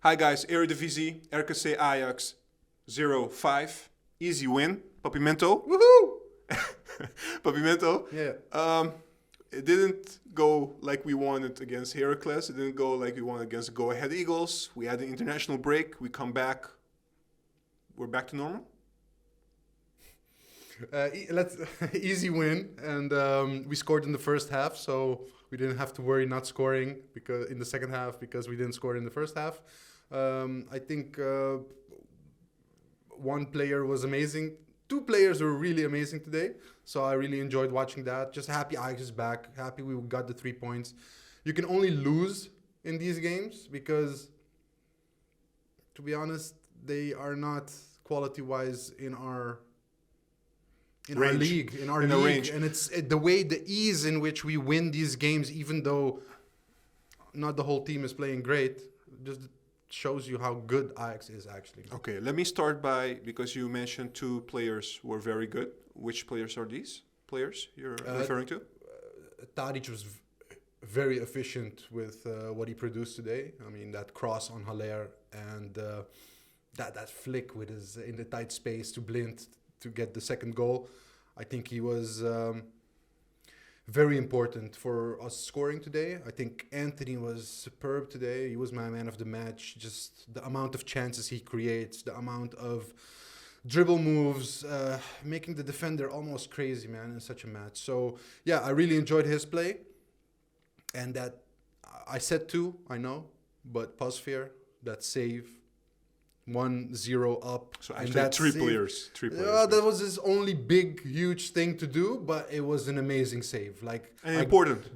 Hi guys, Eredivisie, RKC Ajax 0-5. Easy win. PapiMento. Woohoo! PapiMento. Yeah. It didn't go like we wanted against Heracles. It didn't go like we wanted against Go Ahead Eagles. We had an international break. We come back. We're back to normal. Let's easy win, and we scored in the first half, so we didn't have to worry not scoring because in the second half because we didn't score in the first half. I think one player was amazing. Two players were really amazing today, so I really enjoyed watching that. Just happy Ajax is back. Happy we got the 3 points. You can only lose in these games because, to be honest, they are not quality-wise in our league, and it's the way, the ease in which we win these games, even though not the whole team is playing great, just shows you how good Ajax is actually. Okay, let me start because you mentioned two players who were very good. Which players are these players you're referring to? Tadic was very efficient with what he produced today. I mean, that cross on Haller and that flick with his in the tight space to Blind to get the second goal. I think he was very important for us scoring today. I think Anthony was superb today. He was my man of the match. Just the amount of chances he creates, the amount of dribble moves, making the defender almost crazy, man, in such a match. So, yeah, I really enjoyed his play. And that, I said two, I know, but Pasveer, that save, 1-0 up. So actually three players. That was his only big, huge thing to do, but it was an amazing save. Important.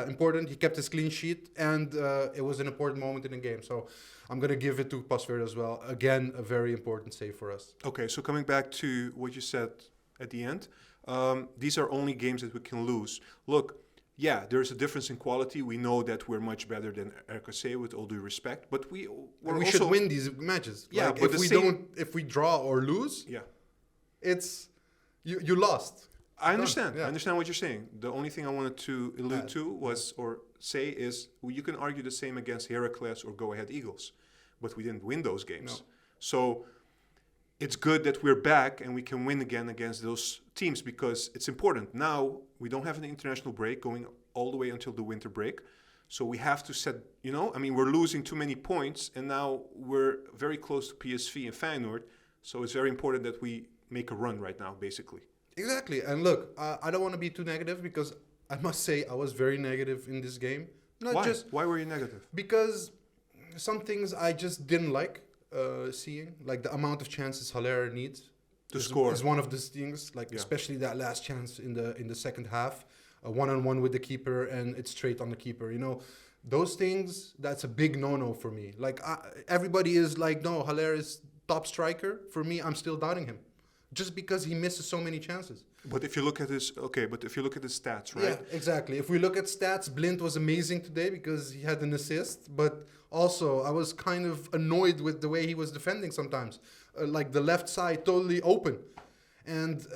Important. He kept his clean sheet, and it was an important moment in the game. So I'm going to give it to Pasveer as well. Again, a very important save for us. Okay, so coming back to what you said at the end, these are only games that we can lose. Look, yeah, there's a difference in quality. We know that we're much better than RKC, with all due respect, but we should win these matches. Yeah, like, but if we draw or lose, yeah, it's you lost. I understand. Yeah. I understand what you're saying. The only thing I wanted to allude to say is you can argue the same against Heracles or Go Ahead Eagles, but we didn't win those games. No. So it's good that we're back and we can win again against those teams because it's important. Now, we don't have an international break going all the way until the winter break. So we have to set, we're losing too many points and now we're very close to PSV and Feyenoord. So it's very important that we make a run right now, basically. Exactly. And look, I don't want to be too negative because I must say I was very negative in this game. Why were you negative? Because some things I just didn't like. Seeing like the amount of chances Haller needs to score is one of the things. Especially that last chance in the second half, 1-on-1 with the keeper, and it's straight on the keeper. Those things. That's a big no-no for me. Everybody is like, no, Haller is top striker. For me, I'm still doubting him, just because he misses so many chances. But if you look at his stats, right? Yeah, exactly. If we look at stats, Blind was amazing today because he had an assist. But also, I was kind of annoyed with the way he was defending sometimes. Like the left side totally open. And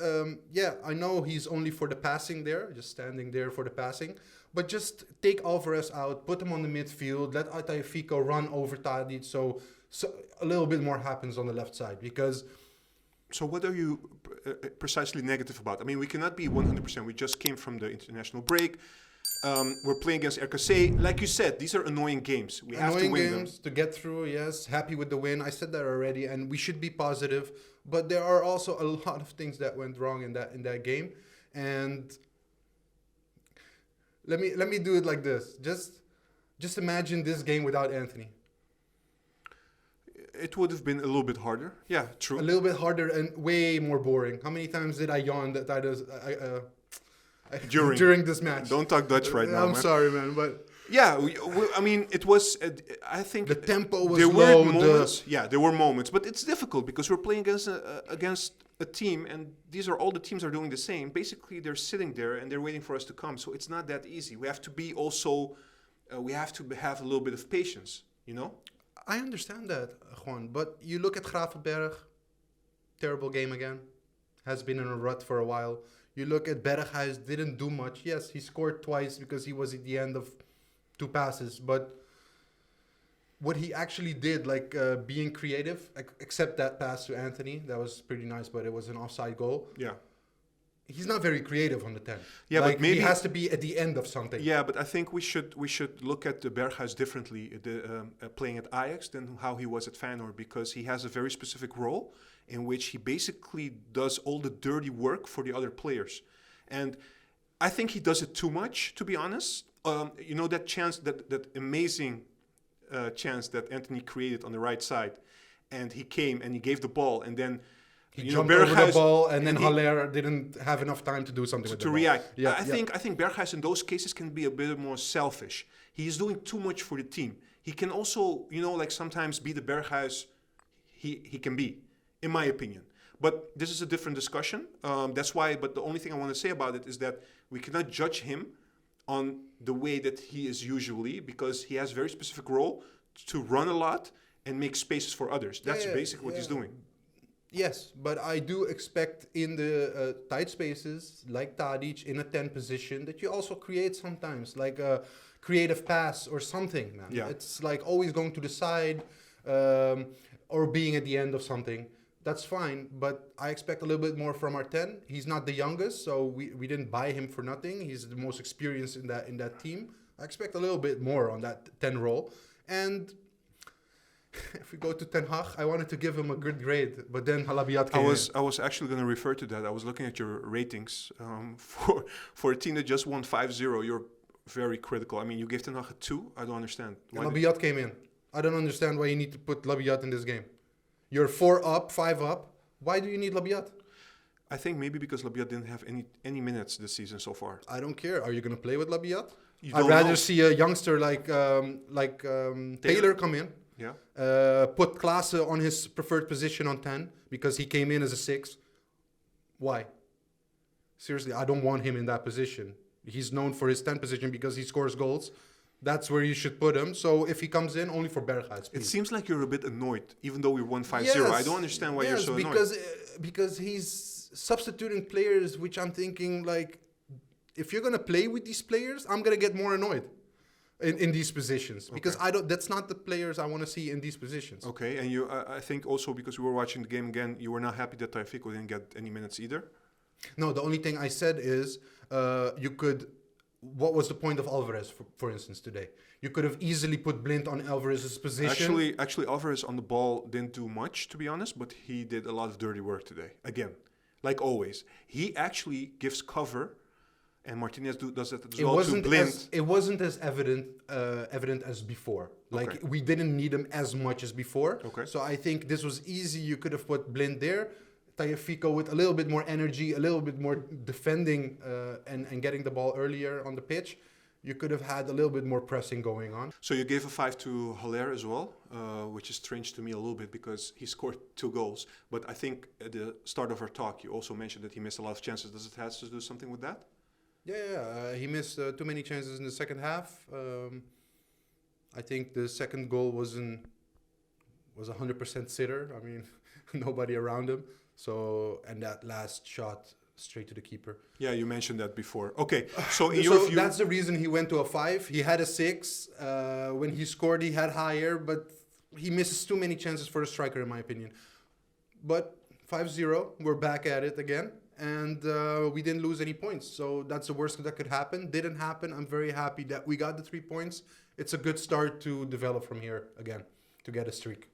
I know he's only for the passing there, just standing there for the passing. But just take Alvarez out, put him on the midfield, let Tagliafico run over Tadic so a little bit more happens on the left side because... So what are you precisely negative about? I mean, we cannot be 100%. We just came from the international break. We're playing against RKC. Like you said, these are annoying games. We have to win games to get through, yes. Happy with the win. I said that already, and we should be positive. But there are also a lot of things that went wrong in that game. And let me do it like this. Just imagine this game without Anthony. It would have been a little bit harder. Yeah, true. A little bit harder and way more boring. How many times did I yawn during this match? Don't talk Dutch right now, I'm sorry, man, but... Yeah, it was... I think... The tempo was there low. Were moments, there were moments. But it's difficult because we're playing against a team and all the teams are doing the same. Basically, they're sitting there and they're waiting for us to come. So it's not that easy. We have to be also... we have to have a little bit of patience, I understand that, Juan, but you look at Gravenberg, terrible game again, has been in a rut for a while. You look at Berghuis, didn't do much. Yes, he scored twice because he was at the end of 2 passes, but what he actually did, like being creative, except that pass to Anthony, that was pretty nice, but it was an offside goal. Yeah. He's not very creative on the 10. Yeah, like, but maybe he has to be at the end of something. Yeah, but I think we should look at the Berghuis differently, playing at Ajax than how he was at Feyenoord, because he has a very specific role in which he basically does all the dirty work for the other players, and I think he does it too much, to be honest. You know that chance, that amazing chance that Anthony created on the right side, and he came and he gave the ball, and then He jumped over the ball, and then Haller didn't have enough time to do something with the ball. react. Yeah, I think Berghuis in those cases can be a bit more selfish. He is doing too much for the team. He can also, like sometimes be the Berghuis he can be, in my opinion. But this is a different discussion. That's why. But the only thing I want to say about it is that we cannot judge him on the way that he is usually, because he has a very specific role to run a lot and make spaces for others. That's basically what he's doing. Yes, but I do expect in the tight spaces, like Tadic, in a 10 position, that you also create sometimes, like a creative pass or something, man. Yeah. It's like always going to the side or being at the end of something. That's fine, but I expect a little bit more from our 10. He's not the youngest, so we didn't buy him for nothing. He's the most experienced in that team. I expect a little bit more on that 10 role. And if we go to Ten Hag, I wanted to give him a good grade, but then Halabiat came in. I was actually going to refer to that. I was looking at your ratings. For a team that just won 5-0, you're very critical. I mean, you gave Ten Hag a 2. I don't understand. Labiat came in. I don't understand why you need to put Labiat in this game. You're 4 up, 5 up. Why do you need Labiat? I think maybe because Labiat didn't have any minutes this season so far. I don't care. Are you going to play with Labiat? I'd rather see a youngster like Taylor come in. Yeah. Put Klaassen on his preferred position on 10 because he came in as a 6. Why? Seriously, I don't want him in that position. He's known for his 10 position because he scores goals. That's where you should put him. So if he comes in, only for Berghuis. It seems like you're a bit annoyed, even though we won 5-0. Yes, I don't understand why you're so annoyed. Because he's substituting players, which I'm thinking, like, if you're going to play with these players, I'm going to get more annoyed in these positions. Because that's not the players I want to see in these positions. Okay, and you, I think also because we were watching the game again, you were not happy that Taifiko didn't get any minutes either? No, the only thing I said is you could... What was the point of Alvarez, for instance, today? You could have easily put Blind on Alvarez's position. Actually, Alvarez on the ball didn't do much, to be honest, but he did a lot of dirty work today. Again, like always. He actually gives cover, and Martinez does that as well to Blind. It wasn't as evident as before. Like, we didn't need him as much as before. Okay. So I think this was easy. You could have put Blind there. Taifiko with a little bit more energy, a little bit more defending and getting the ball earlier on the pitch. You could have had a little bit more pressing going on. So you gave a 5 to Haller as well, which is strange to me a little bit because he scored 2 goals. But I think at the start of our talk, you also mentioned that he missed a lot of chances. Does it have to do something with that? Yeah. He missed too many chances in the second half. I think the second goal was 100% sitter. I mean, nobody around him. So, and that last shot straight to the keeper. Yeah, you mentioned that before. Okay, so in your view... that's the reason he went to a 5. He had a 6. When he scored, he had higher, but he misses too many chances for a striker, in my opinion. But 5-0, we're back at it again, and we didn't lose any points. So that's the worst that could happen. Didn't happen. I'm very happy that we got the 3 points. It's a good start to develop from here again, to get a streak.